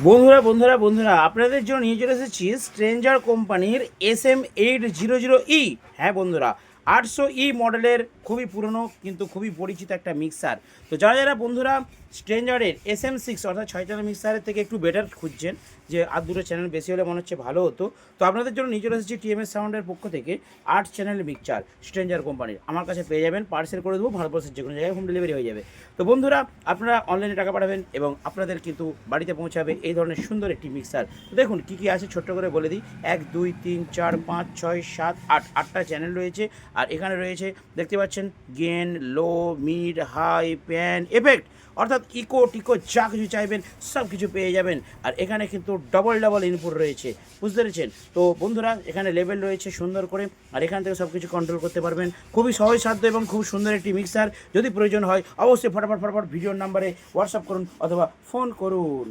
বন্ধুরা আপনাদের জন্য নিয়ে চলে এসেছি স্ট্রেঞ্জার কোম্পানির SM800E। হ্যাঁ বন্ধুরা, 800E মডেলের খুবই পুরনো কিন্তু খুবই পরিচিত একটা মিক্সার। তো যারা বন্ধুরা স্ট্রেঞ্জারের SM6 অর্থাৎ 6 চ্যানেল মিক্সারের থেকে একটু বেটার খুঁজছেন, যে আর দুটো চ্যানেল বেশি হলে মনে হচ্ছে ভালো হতো, তো আপনাদের জন্য নিয়ে চলে এসেছি TMS সাউন্ডের পক্ষ থেকে 8 চ্যানেল মিক্সার স্ট্রেঞ্জার কোম্পানির। আমার কাছে পেয়ে যাবেন, পার্সেল করে দেবো, ভারতবর্ষের যে কোনো জায়গায় হোম ডেলিভারি হয়ে যাবে। তো বন্ধুরা, আপনারা অনলাইনে টাকা পাঠাবেন এবং আপনাদের কিন্তু বাড়িতে পৌঁছাবে এই ধরনের সুন্দর একটি মিক্সার। তো দেখুন কী কী আছে ছোট্ট করে বলে দিই। 1 2 3 4 5 6 7 8 8টা চ্যানেল রয়েছে। আর এখানে রয়েছে দেখতে পাচ্ছেন গেন, লো, মিড, হাই, প্যান, এফেক্ট, অর্থাৎ ইকো টিকো যা কিছু চাইবেন সব কিছু পেয়ে যাবেন। আর এখানে কিন্তু ডবল ইনপুট রয়েছে, বুঝতে পেরেছেন? তো বন্ধুরা, এখানে লেভেল রয়েছে সুন্দর করে, আর এখান থেকে সব কিছু কন্ট্রোল করতে পারবেন। খুবই সহজসাধ্য এবং খুব সুন্দর একটি মিক্সার। যদি প্রয়োজন হয় অবশ্যই ফটাফট ভিডিওর নাম্বারে হোয়াটসঅ্যাপ করুন অথবা ফোন করুন।